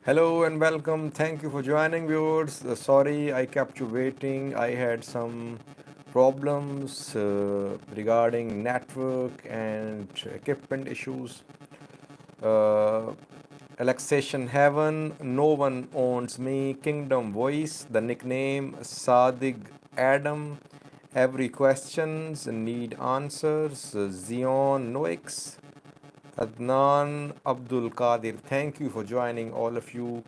Hello and welcome. Thank you for joining, viewers. Sorry I kept you waiting. I had some problems regarding network and equipment issues. Uh, Relaxation Heaven, No One Owns Me, Kingdom Voice, the nickname Sadig Adam, Every Questions Need Answers, Zion Noix, Adnan Abdul Qadir. Thank you for joining, all of you.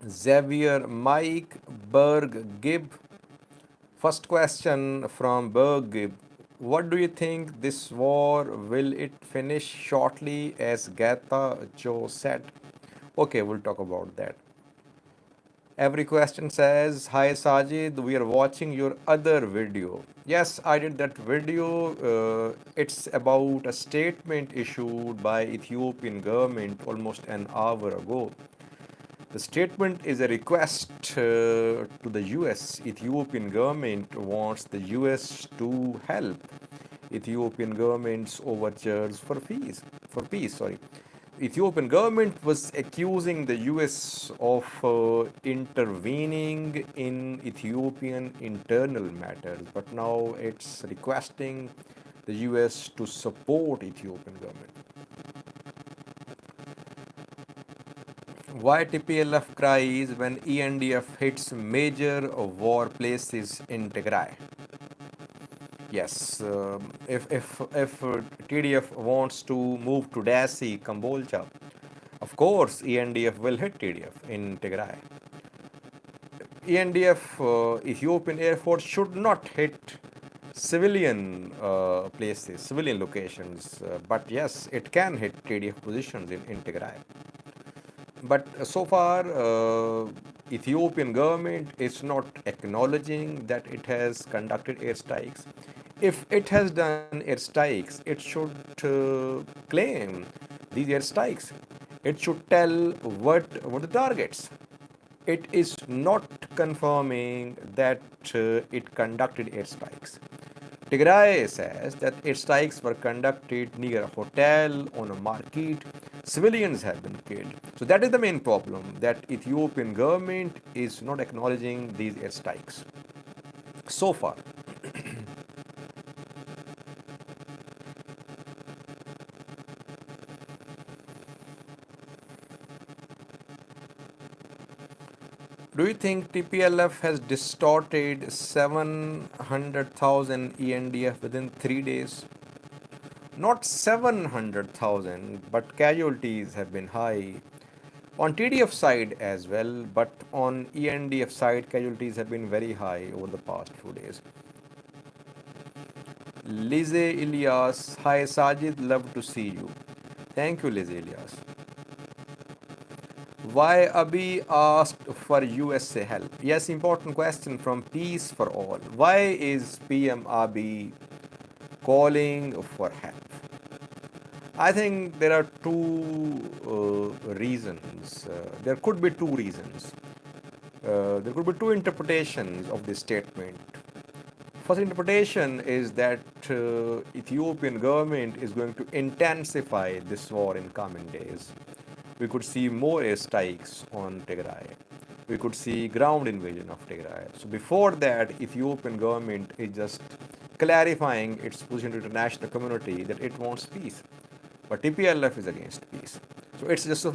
Xavier Mike Berg Gibb. First question from Berg Gibb. What do you think this war will it finish shortly as Gata Joe said? Okay, we'll talk about that. Every question says, Hi Sajid, we are watching your other video. Yes, I did that video. It's about a statement issued by Ethiopian government almost an hour ago. The statement is a request to the US. Ethiopian government wants the US to help Ethiopian government's overtures for peace. Ethiopian government was accusing the US of intervening in Ethiopian internal matters, but now it's requesting the US to support Ethiopian government. Why TPLF cries when ENDF hits major war places in Tigray? Yes, if TDF wants to move to Dasi, Kambolcha, of course ENDF will hit TDF in Tigray. ENDF, Ethiopian Air Force, should not hit civilian places, civilian locations, but yes, it can hit TDF positions in Tigray. But so far, Ethiopian government is not acknowledging that it has conducted airstrikes. If it has done airstrikes, it should claim these airstrikes. It should tell what were the targets. It is not confirming that it conducted airstrikes. Tigray says that airstrikes were conducted near a hotel, on a market. Civilians have been killed. So that is the main problem, that Ethiopian government is not acknowledging these airstrikes. So far. Do you think TPLF has distorted 700,000 ENDF within 3 days? Not 700,000, but casualties have been high. On TDF side as well, but on ENDF side, casualties have been very high over the past few days. Lize Ilyas, hi Sajid, love to see you. Thank you, Lize Ilyas. Why Abiy asked for USA help? Yes, important question from Peace for All. Why is PM Abiy calling for help? I think there are two reasons. There could be two reasons. There could be two interpretations of this statement. First interpretation is that Ethiopian government is going to intensify this war in coming days. We could see more airstrikes on Tigray. We could see ground invasion of Tigray. So before that, Ethiopian government is just clarifying its position to the international community that it wants peace. But TPLF is against peace. So it's just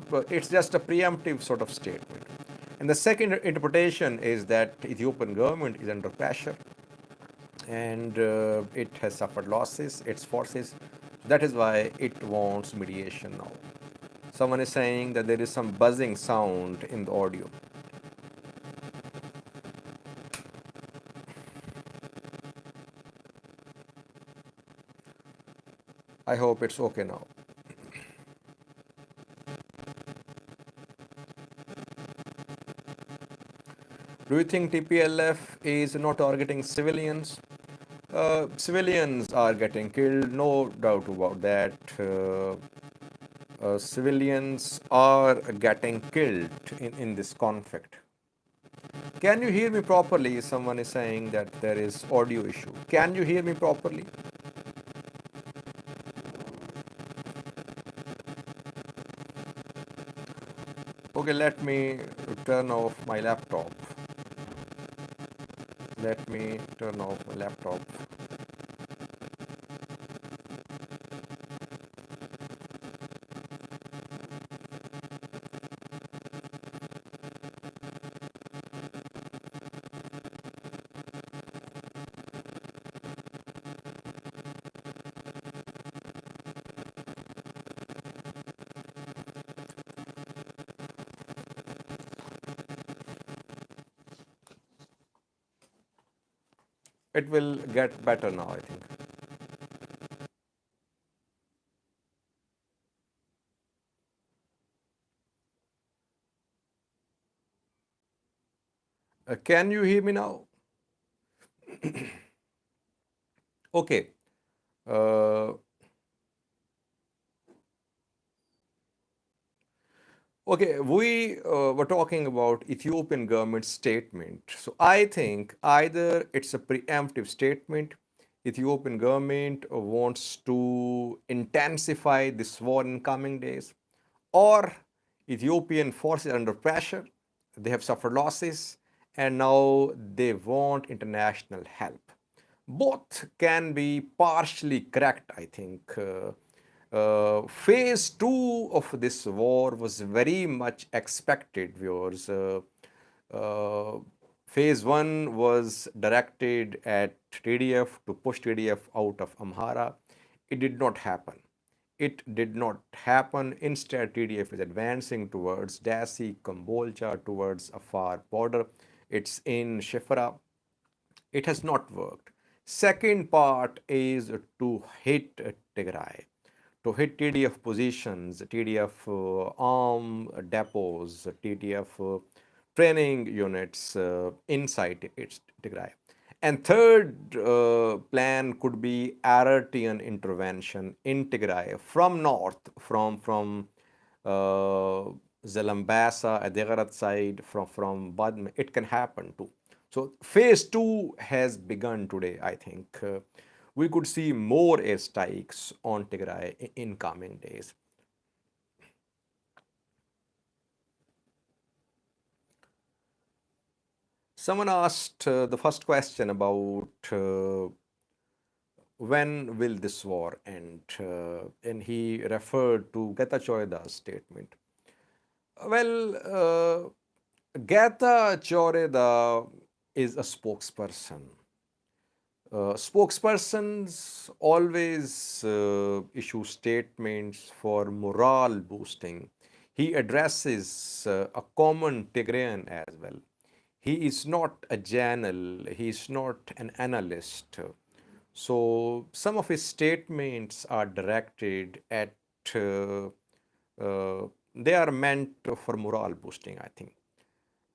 a preemptive sort of statement. And the second interpretation is that Ethiopian government is under pressure and it has suffered losses, its forces. That is why it wants mediation now. Someone is saying that there is some buzzing sound in the audio. I hope it's okay now. Do you think TPLF is not targeting civilians? Civilians are getting killed, no doubt about that. Civilians are getting killed in this conflict. Can you hear me properly? Someone is saying that there is audio issue. Can you hear me properly? Okay, let me turn off my laptop. Let me turn off my laptop. It will get better now, I think. Can you hear me now? Okay. Uh, okay, we were talking about Ethiopian government statement. So I think either it's a preemptive statement, Ethiopian government wants to intensify this war in coming days, or Ethiopian forces are under pressure, they have suffered losses, and now they want international help. Both can be partially correct, I think. Phase two of this war was very much expected, viewers. Uh, Phase one was directed at TDF to push TDF out of Amhara. It did not happen. It did not happen. Instead, TDF is advancing towards Dasi, Kambolcha, towards Afar border. It's in Shifra. It has not worked. Second part is to hit Tigray, to hit TDF positions, TDF arm depots, TDF training units inside Tigray. And third plan could be Eritrean intervention in Tigray from north, from Zalambasa, Adegarat side, from Badme. It can happen too. So phase two has begun today, I think. We could see more airstrikes on Tigray in coming days. Someone asked the first question about when will this war end, and he referred to Getachew statement. Well, Getachew is a spokesperson. Spokespersons always issue statements for morale boosting. He addresses a common Tigrayan as well. He is not a journal, he is not an analyst. So some of his statements are directed at, they are meant for morale boosting, I think.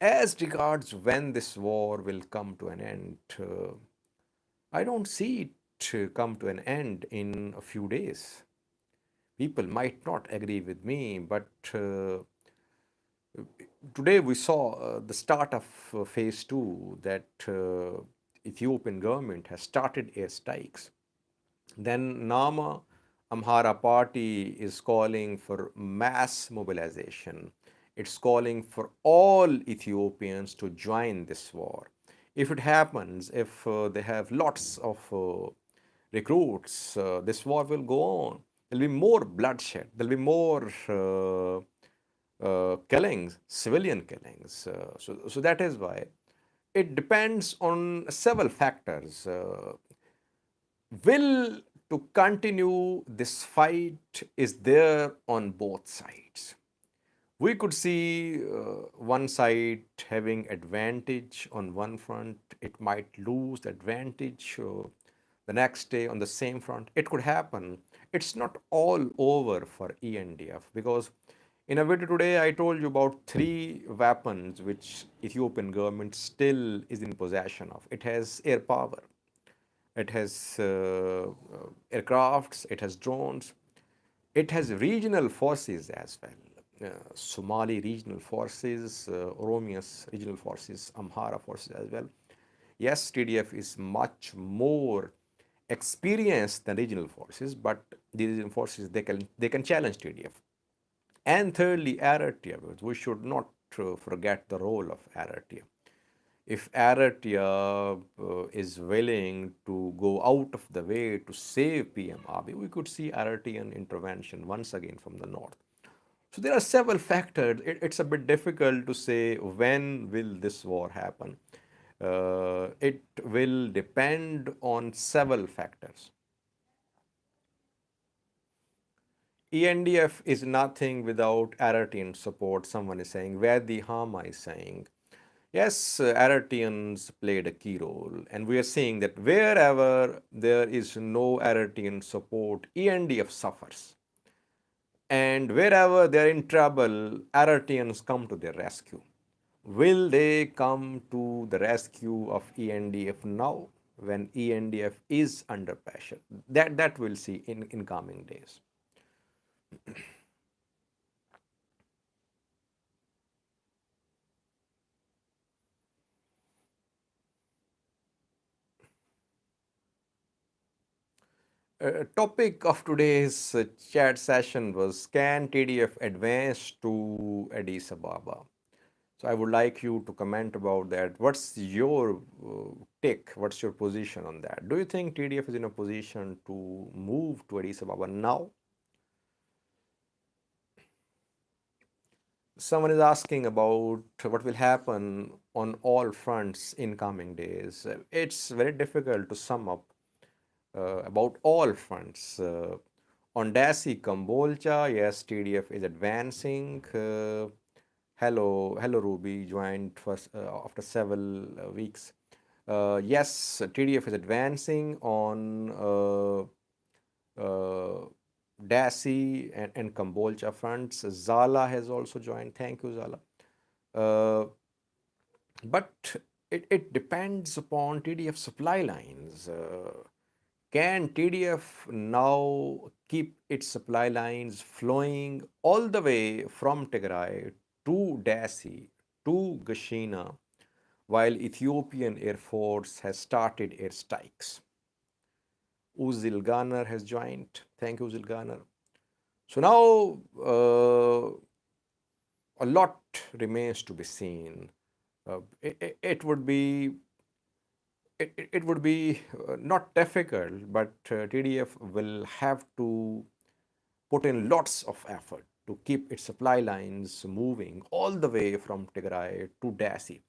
As regards when this war will come to an end, I don't see it come to an end in a few days. People might not agree with me, but today we saw the start of phase two, that Ethiopian government has started airstrikes. Then Nama Amhara party is calling for mass mobilization. It's calling for all Ethiopians to join this war. If it happens, if they have lots of recruits, this war will go on. There'll be more bloodshed. There'll be more killings, civilian killings. So that is why it depends on several factors. Will to continue this fight is there on both sides. We could see one side having advantage on one front. It might lose the advantage the next day on the same front. It could happen. It's not all over for ENDF, because in a video today I told you about three weapons which Ethiopian government still is in possession of. It has air power, it has aircrafts, it has drones, it has regional forces as well. Somali regional forces, Oromia's regional forces, Amhara forces as well. Yes, TDF is much more experienced than regional forces, but the regional forces, they can challenge TDF. And thirdly, Eritrea, because we should not forget the role of Eritrea. If Eritrea is willing to go out of the way to save PM Abiy, we could see Eritrean intervention once again from the north. So there are several factors. It's a bit difficult to say when will this war happen. It will depend on several factors. ENDF is nothing without Eritrean support, someone is saying. Vedi Hama is saying. Yes, Eritreans played a key role, and we are seeing that wherever there is no Eritrean support, ENDF suffers. And wherever they are in trouble, Eritreans come to their rescue. Will they come to the rescue of ENDF now when ENDF is under pressure? That we'll see in coming days. Topic of today's chat session was, can TDF advance to Addis Ababa? So I would like you to comment about that. What's your take? What's your position on that? Do you think TDF is in a position to move to Addis Ababa now? Someone is asking about what will happen on all fronts in coming days. It's very difficult to sum up about all fronts. On Dasi Kambolcha, yes, TDF is advancing. Hello, Ruby, joined first after several weeks. Yes, TDF is advancing on Dasi and Kambolcha fronts. Zala has also joined. Thank you, Zala. Uh, but it depends upon TDF supply lines. Can TDF now keep its supply lines flowing all the way from Tigray to Dasi to Gashina while Ethiopian Air Force has started airstrikes? Uzil Garner has joined. Thank you, Uzil Garner. So now a lot remains to be seen. It would be it would be not difficult, but TDF will have to put in lots of effort to keep its supply lines moving all the way from Tigray to Dasi.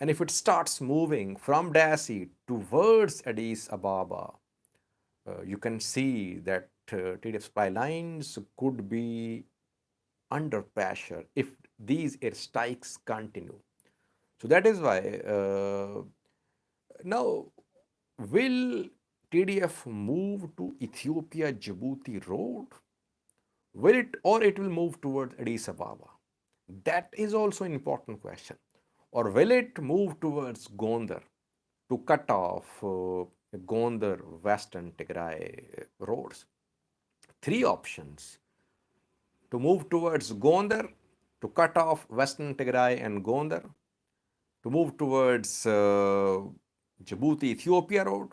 And if it starts moving from Dasi towards Addis Ababa, you can see that TDF supply lines could be under pressure if these airstrikes continue. So that is why now will TDF move to Ethiopia-Djibouti road? Will it, or it will move towards Addis Ababa? That is also an important question. Or will it move towards Gondar to cut off Gondar Western Tigray roads? Three options: to move towards Gondar, to cut off Western Tigray and Gondar, to move towards Djibouti Ethiopia road,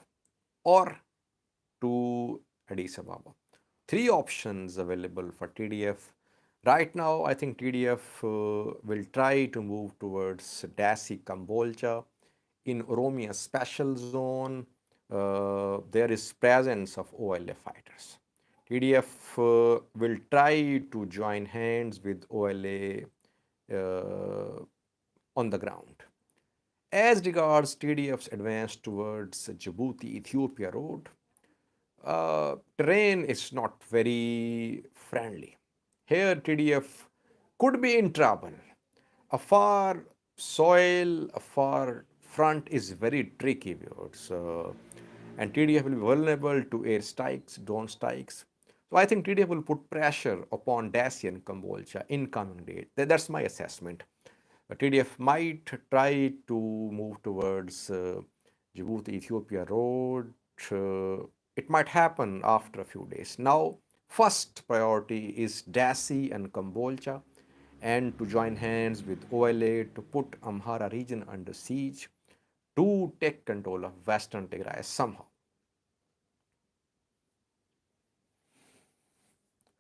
or to Addis Ababa. Three options available for TDF. Right now, I think TDF will try to move towards Dasi Kambolcha. In Oromia Special Zone, there is presence of OLA fighters. TDF will try to join hands with OLA on the ground. As regards TDF's advance towards Djibouti Ethiopia road, terrain is not very friendly. Here, TDF could be in trouble. A far soil, a far front is very tricky, viewers. And TDF will be vulnerable to air strikes, drone strikes. So I think TDF will put pressure upon Daci and Kambolcha in coming days. That's my assessment. TDF might try to move towards Djibouti Ethiopia road. It might happen after a few days. Now, first priority is Daci and Kambolcha, and to join hands with OLA to put Amhara region under siege to take control of Western Tigray somehow.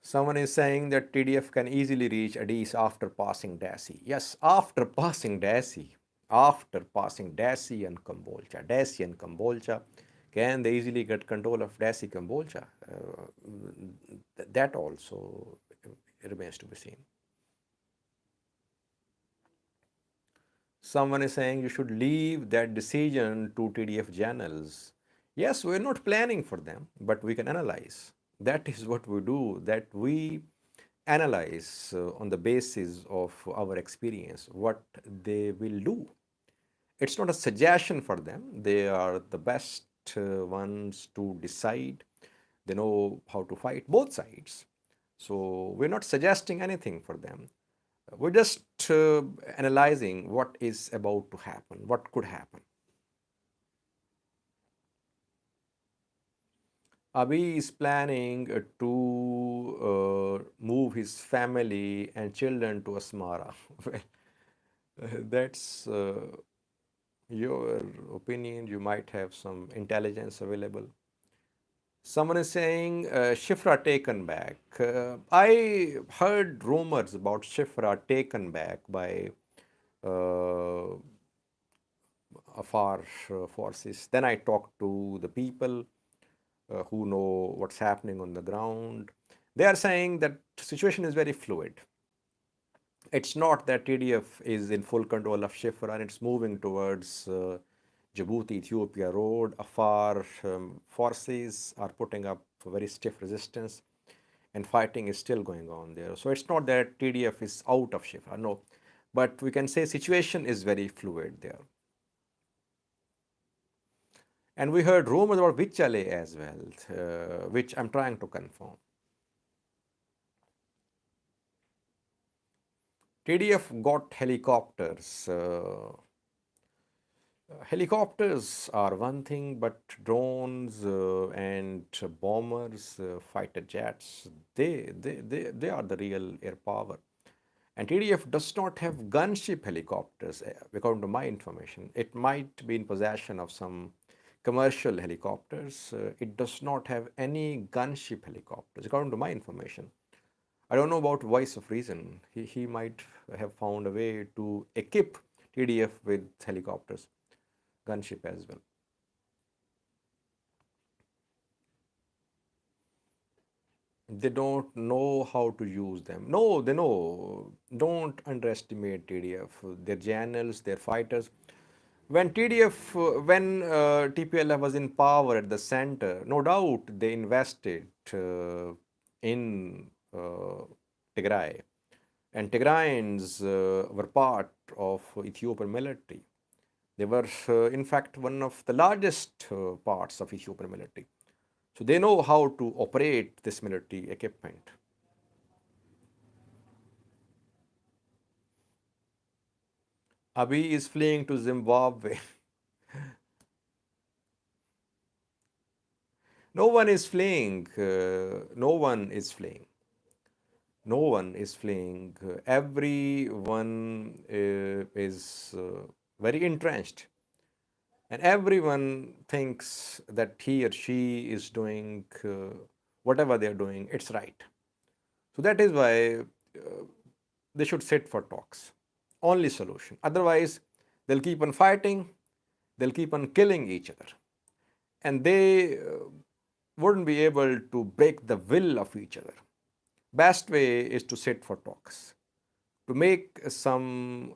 Someone is saying that TDF can easily reach Addis after passing Dassi. Yes, after passing Dassi. After passing Dassi and Kambolcha. Dassi and Kambolcha. Can they easily get control of Dassi Kambolcha? That also remains to be seen. Someone is saying you should leave that decision to TDF channels. Yes, we're not planning for them, but we can analyze. That is what we do, that we analyze on the basis of our experience what they will do. It's not a suggestion for them. They are the best ones to decide. They know how to fight both sides. So we're not suggesting anything for them. We're just analyzing what is about to happen, what could happen. Abiy is planning to move his family and children to Asmara. Well, that's your opinion. You might have some intelligence available. Someone is saying Shifra taken back. I heard rumors about Shifra taken back by uh, Afar forces. Then I talked to the people who know what's happening on the ground. They are saying that situation is very fluid. It's not that TDF is in full control of Shifra and it's moving towards Djibouti, Ethiopia road. Afar forces are putting up very stiff resistance and fighting is still going on there. So it's not that TDF is out of Shifra, no. But we can say situation is very fluid there. And we heard rumors about Vichale as well, which I'm trying to confirm. TDF got helicopters. Helicopters are one thing, but drones and bombers, fighter jets, they are the real air power. And TDF does not have gunship helicopters, according to my information. It might be in possession of some commercial helicopters. It does not have any gunship helicopters, according to my information. I don't know about Voice of Reason. He might have found a way to equip TDF with helicopters, gunship as well. They don't know how to use them. No, they know. Don't underestimate TDF. Their generals, their fighters. When TDF, when TPLF was in power at the center, no doubt they invested in Tigray. And Tigrayans were part of Ethiopian military. They were, in fact, one of the largest parts of Ethiopian military. So they know how to operate this military equipment. Abiy is fleeing to Zimbabwe. No one is fleeing. No one is fleeing. No one is fleeing. Everyone is very entrenched. And everyone thinks that he or she is doing whatever they're doing, it's right. So that is why they should sit for talks. Only solution. Otherwise, they'll keep on fighting, they'll keep on killing each other. And they wouldn't be able to break the will of each other. Best way is to sit for talks, to make some,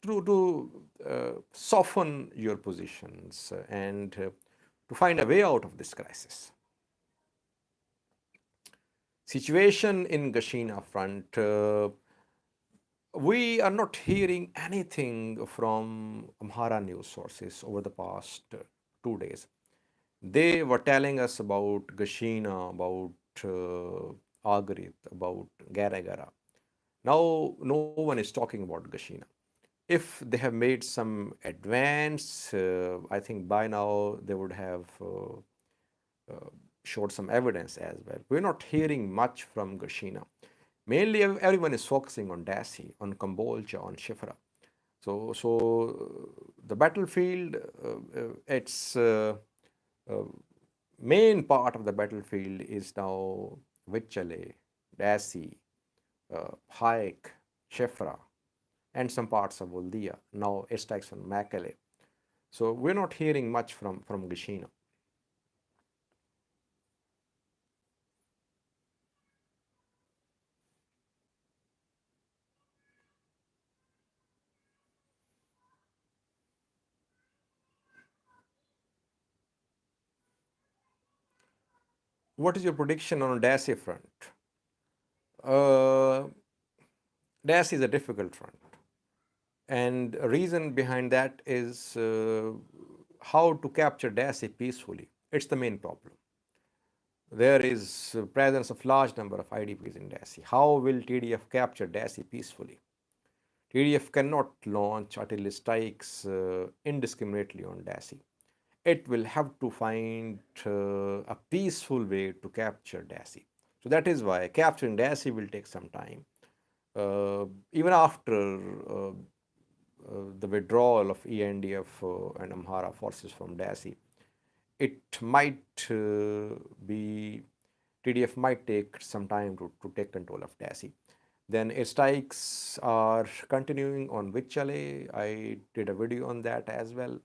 to soften your positions and to find a way out of this crisis. Situation in Gashina front, we are not hearing anything from Amhara news sources over the past 2 days. They were telling us about Gashina, about Agarit, about Garagara. Now, no one is talking about Gashina. If they have made some advance, I think by now they would have showed some evidence as well. We're not hearing much from Gashina. Mainly, everyone is focusing on Dassi, on Kambolcha, on Shifra. So the battlefield, its main part of the battlefield is now Vichale Dassi, Hayek, Shefra, and some parts of Buldia. Now airstrikes on Mekelle. So we're not hearing much from Gishina. What is your prediction on Dassi front? Uh, Dassi is a difficult front. And a reason behind that is how to capture Dassi peacefully. It's the main problem. There is presence of large number of IDPs in Dassi. How will TDF capture Dassi peacefully? TDF cannot launch artillery strikes indiscriminately on Dassi. It will have to find a peaceful way to capture Dassi. So that is why capturing Dassi will take some time. Even after the withdrawal of ENDF and Amhara forces from Dassi, it might be TDF might take some time to take control of Dassi. Then airstrikes are continuing on Vichale. I did a video on that as well.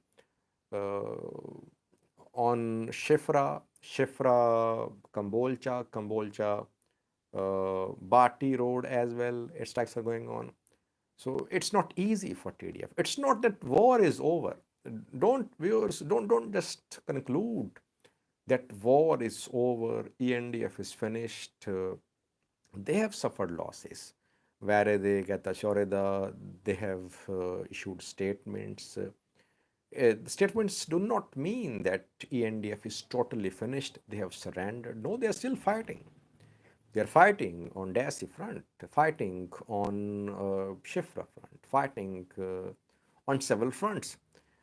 On Shifra, Kambolcha, Bati Road as well. Airstrikes are going on. So it's not easy for TDF. It's not that war is over. Don't viewers don't just conclude that war is over. ENDF is finished. They have suffered losses. Where they get the Shoreda, they have issued statements. The statements do not mean that ENDF is totally finished. They have surrendered. No, they are still fighting. They are fighting on Dassi front, fighting on Shifra front, fighting on several fronts.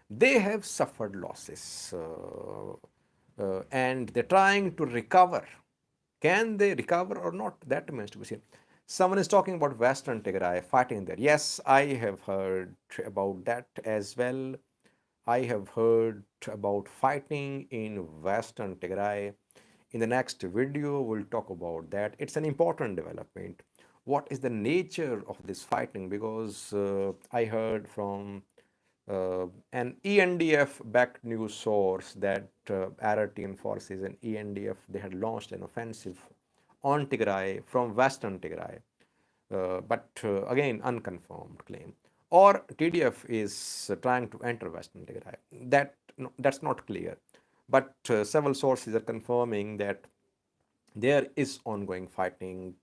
They have suffered losses and they're trying to recover. Can they recover or not? That remains to be seen. Someone is talking about Western Tigray fighting there. Yes, I have heard about that as well. I have heard about fighting in Western Tigray. In the next video, we'll talk about that. It's an important development. What is the nature of this fighting? Because I heard from an ENDF-backed news source that Eritrean forces and ENDF, they had launched an offensive on Tigray from Western Tigray, but again, unconfirmed claim. Or TDF is trying to enter Western Tigray. That's not clear. But several sources are confirming that there is ongoing fighting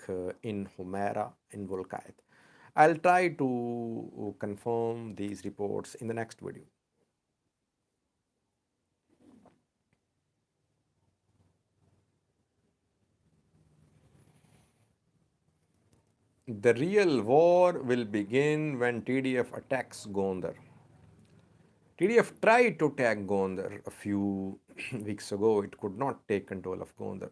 in Humera, in Volkayt. I'll try to confirm these reports in the next video. The real war will begin when TDF attacks Gondar. TDF tried to attack Gondar a few weeks ago. It could not take control of Gondar.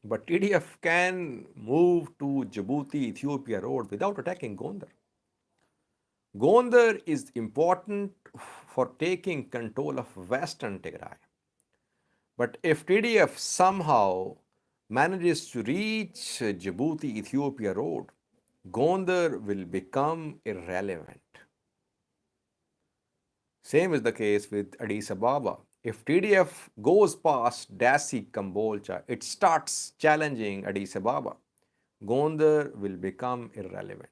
But TDF can move to Djibouti, Ethiopia road without attacking Gondar. Gondar is important for taking control of Western Tigray. But if TDF somehow manages to reach Djibouti, Ethiopia road, Gondar will become irrelevant. Same is the case with Addis Ababa. If TDF goes past Dassi Kambolcha, it starts challenging Addis Ababa. Gondar will become irrelevant.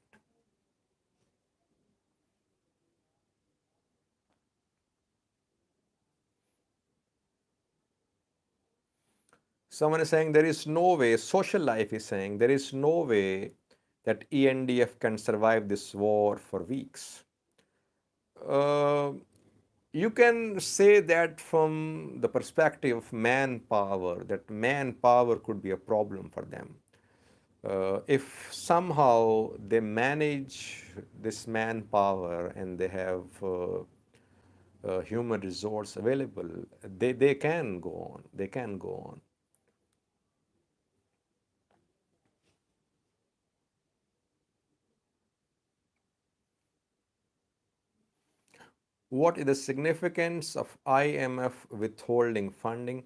Someone is saying there is no way, social life is saying there is no way that ENDF can survive this war for weeks. You can say that from the perspective of manpower, that manpower could be a problem for them. If somehow they manage this manpower and they have human resource available, they can go on. They can go on. What is the significance of IMF withholding funding?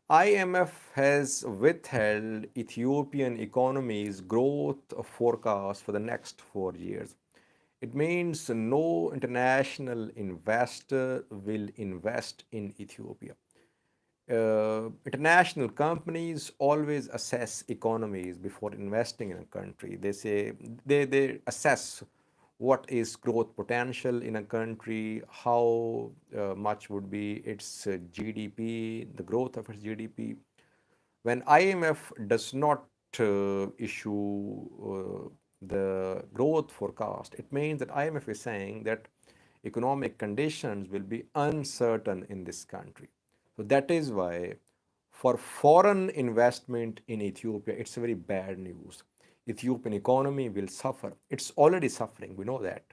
IMF has withheld Ethiopian economy's growth forecast for the next 4 years. It means no international investor will invest in Ethiopia. International companies always assess economies before investing in a country. They say they assess what is growth potential in a country, how much would be its GDP, the growth of its GDP. When IMF does not issue the growth forecast, it means that IMF is saying that economic conditions will be uncertain in this country. So that is why for foreign investment in Ethiopia, it's very bad news. Ethiopian economy will suffer. It's already suffering, we know that.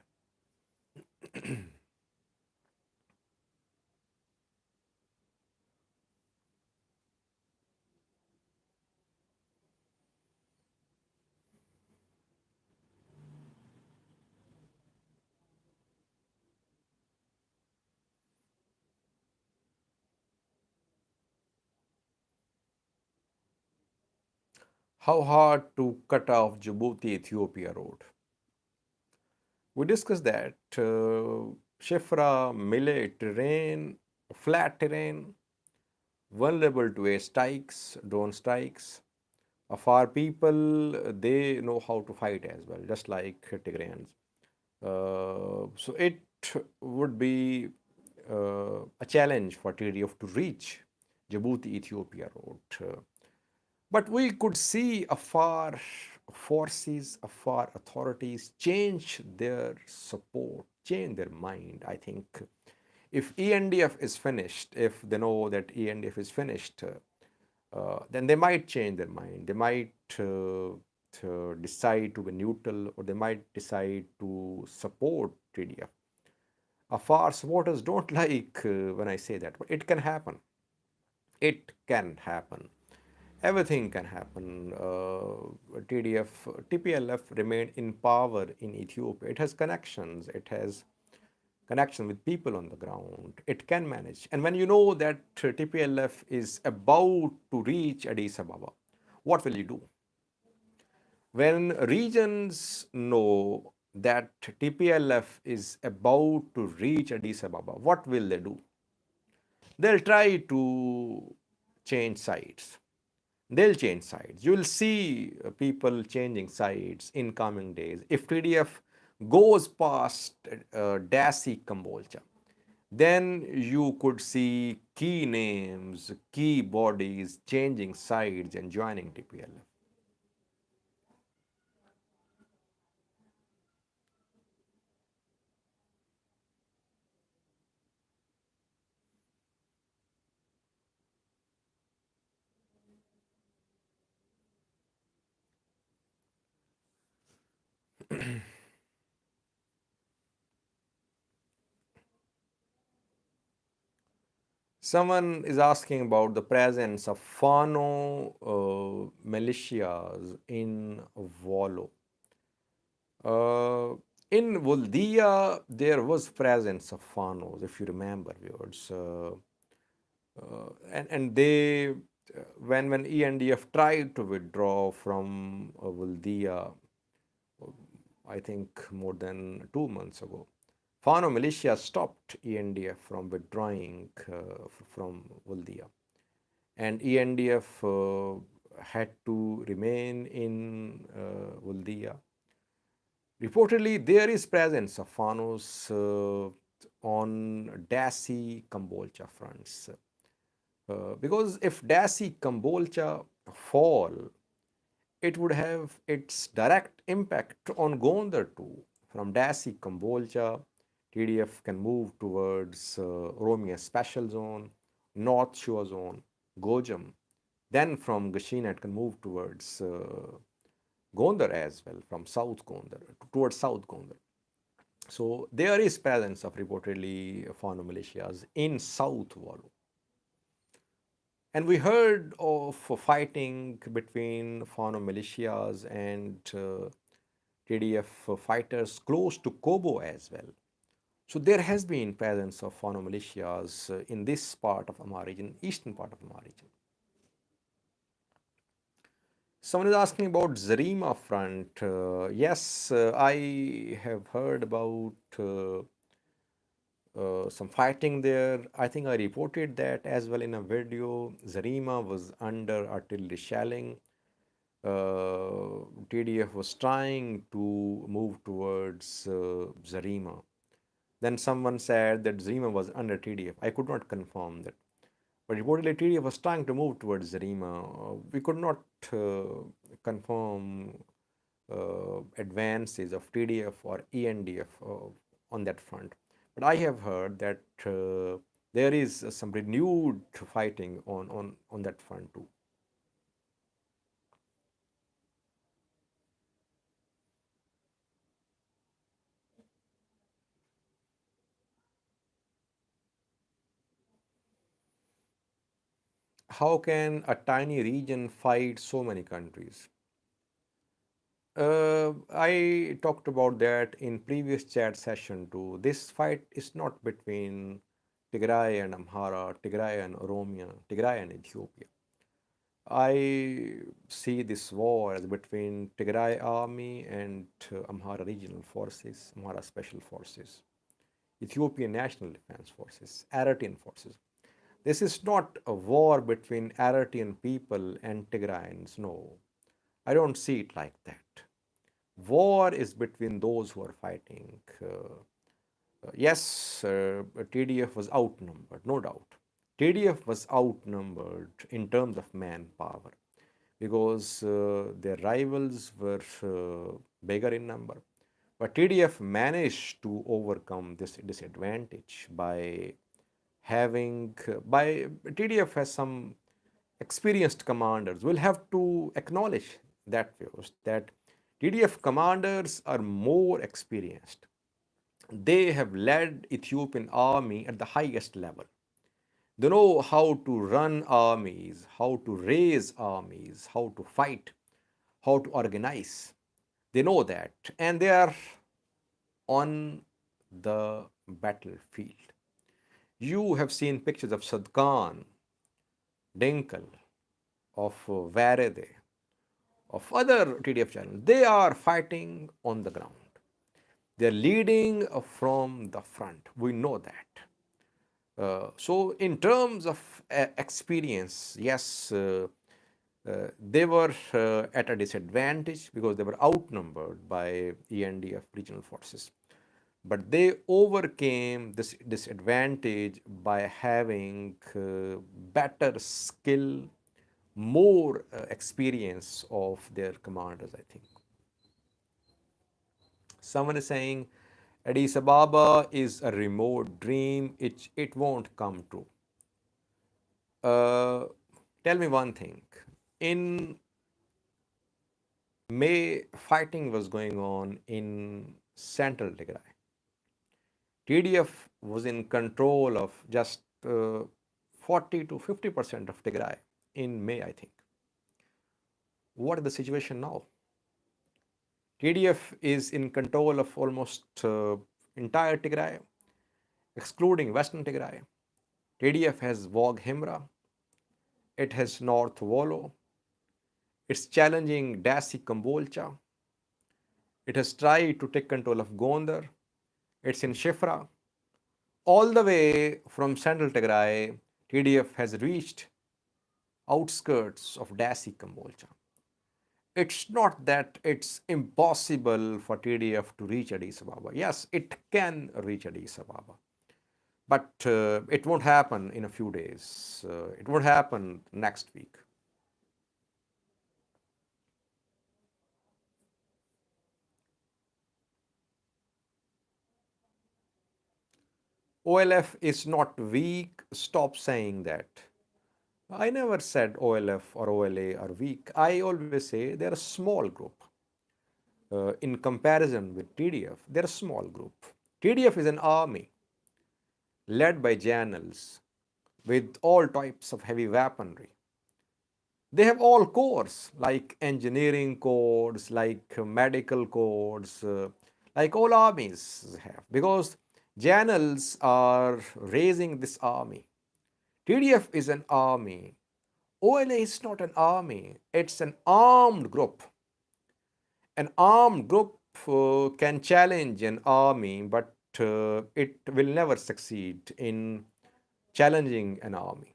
How hard to cut off Djibouti-Ethiopia road? We discussed that Shifra, millet terrain, flat terrain, vulnerable to airstrikes, drone strikes. Afar people, they know how to fight as well, just like Tigrayans. So it would be a challenge for TDF to reach Djibouti-Ethiopia road. But we could see afar forces, afar authorities change their support, change their mind. I think if ENDF is finished, if they know that ENDF is finished, then they might change their mind. They might to decide to be neutral, or they might decide to support TDF. Afar supporters don't like when I say that, but it can happen. It can happen. Everything can happen. TDF, TPLF remained in power in Ethiopia. It has connections. It has connection with people on the ground. It can manage. And when you know that TPLF is about to reach Addis Ababa, what will you do? When regions know that TPLF is about to reach Addis Ababa, what will they do? They'll try to change sides. They'll change sides. You will see people changing sides in coming days. If TDF goes past Dasi Kambolcha, then you could see key names, key bodies changing sides and joining TPLF. Someone is asking about the presence of Fano militias in Volo. Uh, in Voldia, there was presence of Fanos, if you remember, viewers. And they, when ENDF tried to withdraw from Voldia, I think more than 2 months ago, Fano militia stopped ENDF from withdrawing from Voldia. And ENDF had to remain in Voldia. Reportedly, there is presence of Fanos on Dasi Kambolcha fronts. Because if Dasi Kambolcha fall, it would have its direct impact on Gondar too. From Dasi Kambolcha, TDF can move towards Oromia Special Zone, North Shore Zone, Gojam. Then from Gashina, it can move towards Gondar as well, from South Gondar, towards South Gondar. So there is presence of reportedly Fano militias in South Wallo. And we heard of fighting between Fano militias and TDF fighters close to Kobo as well. So there has been presence of Fano militias in this part of Amar region, eastern part of Amar region. Someone is asking about Zarima front. Yes, I have heard about some fighting there. I think I reported that as well in a video. Zarima was under artillery shelling. TDF was trying to move towards Zarima. Then someone said that Zarima was under TDF. I could not confirm that. But reportedly, TDF was trying to move towards Zarima. We could not confirm advances of TDF or ENDF on that front. But I have heard that there is some renewed fighting on that front too. How can a tiny region fight so many countries? I talked about that in previous chat session too. This fight is not between Tigray and Amhara, Tigray and Oromia, Tigray and Ethiopia. I see this war as between Tigray army and Amhara regional forces, Amhara special forces, Ethiopian National Defense Forces, Eritrean forces. This is not a war between Eritrean people and Tigrayans. No, I don't see it like that. War is between those who are fighting. Yes, TDF was outnumbered, no doubt. TDF was outnumbered in terms of manpower because their rivals were bigger in number. But TDF managed to overcome this disadvantage by by TDF has some experienced commanders. We'll have to acknowledge that first, that TDF commanders are more experienced. They have led Ethiopian army at the highest level. They know how to run armies, how to raise armies, how to fight, how to organize. They know that, and they are on the battlefield. You have seen pictures of Sadkan, Dinkel, of Varede, of other TDF channels. They are fighting on the ground. They're leading from the front. We know that. So, in terms of experience, yes, they were at a disadvantage because they were outnumbered by ENDF regional forces. But they overcame this disadvantage by having better skill, more experience of their commanders, I think. Someone is saying Addis Ababa is a remote dream, it won't come true. Uh, Tell me one thing. In May, fighting was going on in central Tigray. TDF was in control of just 40 to 50% of Tigray in May, I think. What is the situation now? TDF is in control of almost entire Tigray, excluding Western Tigray. TDF has Wog Himra, it has North Wolo, it's challenging Dasi Kambolcha, it has tried to take control of Gondar, it's in Shifra. All the way from central Tigray, TDF has reached outskirts of Dasi Kambolcha. It's not that it's impossible for TDF to reach Addis Ababa. Yes, it can reach Addis Ababa. But it won't happen in a few days. It won't happen next week. OLF is not weak. Stop saying that. I never said OLF or OLA are weak. I always say they're a small group. In comparison with TDF, they're a small group. TDF is an army led by generals with all types of heavy weaponry. They have all corps like engineering corps, like medical corps, like all armies have, because generals are raising this army. TDF is an army OLA is not an army, it's an armed group. An armed group can challenge an army, but it will never succeed in challenging an army.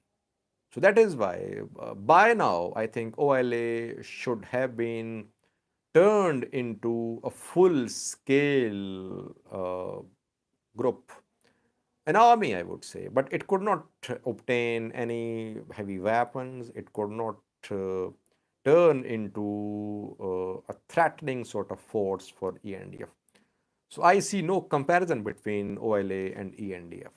So that is why, by now, I think OLA should have been turned into a full scale group, an army, I would say. But it could not obtain any heavy weapons, it could not uh, turn into a threatening sort of force for ENDF. So I see no comparison between OLA and ENDF.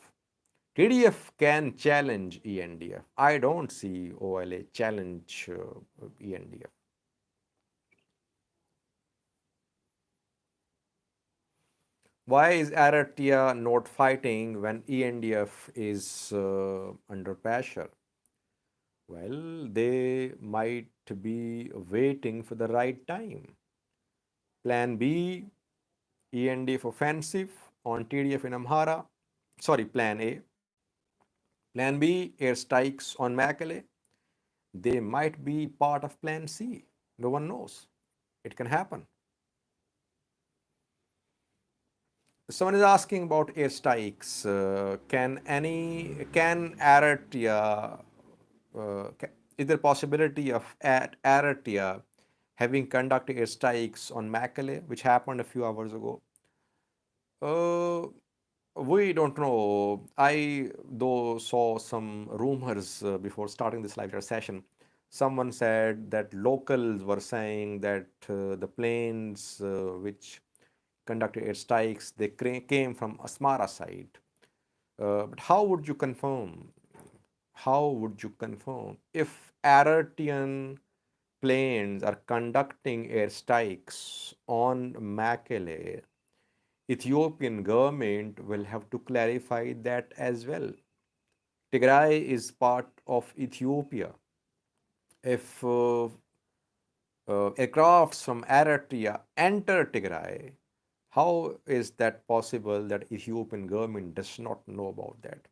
TDF can challenge ENDF. I don't see OLA challenge ENDF. Why is Eritrea not fighting when ENDF is under pressure? Well, they might be waiting for the right time. Plan B, ENDF offensive on TDF in Amhara. Sorry, Plan A. Plan B, airstrikes on Mekelle. They might be part of Plan C. No one knows. It can happen. Someone is asking about airstrikes. Can Eritrea, is there possibility of Eritrea having conducted airstrikes on Mekelle, which happened a few hours ago? Uh, we don't know. I, though, saw some rumors before starting this live chat session. Someone said that locals were saying that the planes which conducted airstrikes, they came from Asmara side. But how would you confirm? How would you confirm if Eritrean planes are conducting airstrikes on Mekelle? Ethiopian government will have to clarify that as well. Tigray is part of Ethiopia. If aircrafts from Eritrea enter Tigray, how is that possible that Ethiopian government does not know about that?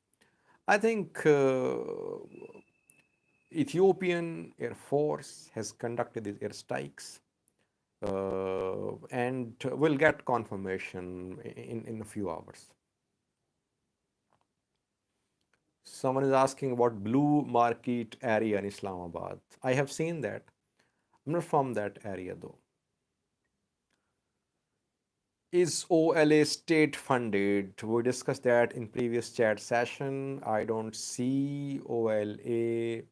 I think Ethiopian Air Force has conducted these airstrikes and will get confirmation in a few hours. Someone is asking about Blue Market area in Islamabad. I have seen that. I'm not from that area though. Is OLA state funded? We discussed that in previous chat session. I don't see OLA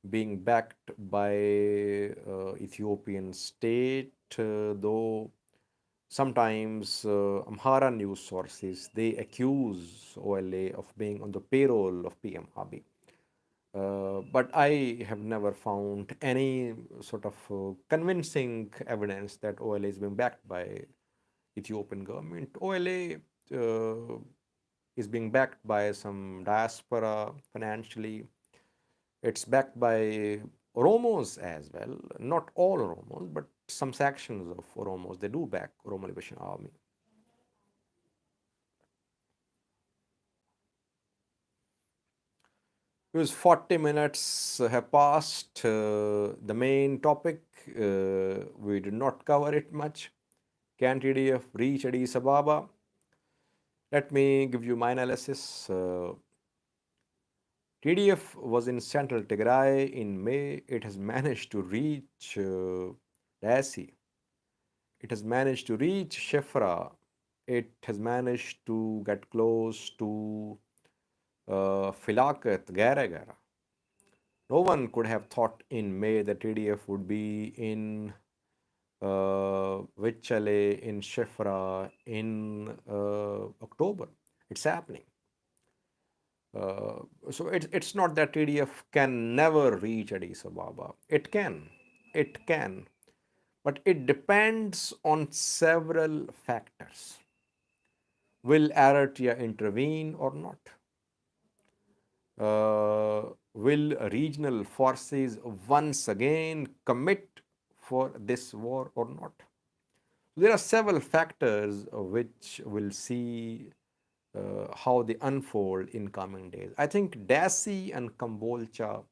being backed by Ethiopian state, though sometimes Amhara news sources, they accuse OLA of being on the payroll of PM Abiy. But I have never found any sort of convincing evidence that OLA is being backed by Ethiopian government. OLA is being backed by some diaspora financially. It's backed by Oromos as well. Not all Oromos, but some sections of Oromos, they do back Oromo Liberation Army. Because 40 minutes have passed. The main topic, we did not cover it much. Can TDF reach Addis Ababa? Let me give you my analysis. TDF was in central Tigray in May. It has managed to reach Dasi. It has managed to reach Shefra. It has managed to get close to Filakat, Gara. No one could have thought in May that TDF would be in Vichale, in Shefra in October. It's happening. So it's not that TDF can never reach Addis Ababa. It can, but it depends on several factors. Will Eritrea intervene or not? Will regional forces once again commit for this war or not? There are several factors which will see how they unfold in coming days. I think Dasi and Kambolcha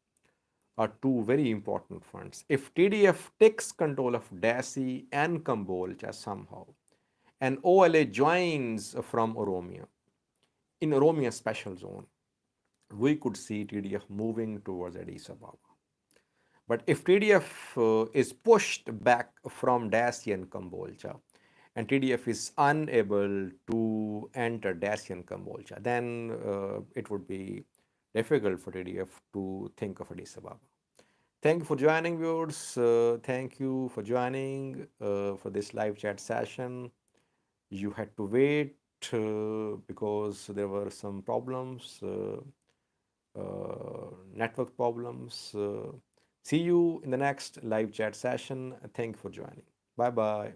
are two very important fronts. If TDF takes control of Dasi and Kambolcha somehow, and OLA joins from Oromia, in Oromia special zone, we could see TDF moving towards Addis Ababa. But if TDF is pushed back from Dacian Kambolcha and TDF is unable to enter Dacian Kambolcha, then it would be difficult for TDF to think of Addis Ababa. Thank you for joining, viewers. Thank you for joining for this live chat session. You had to wait because there were some problems, network problems. See you in the next live chat session. Thank you for joining. Bye bye.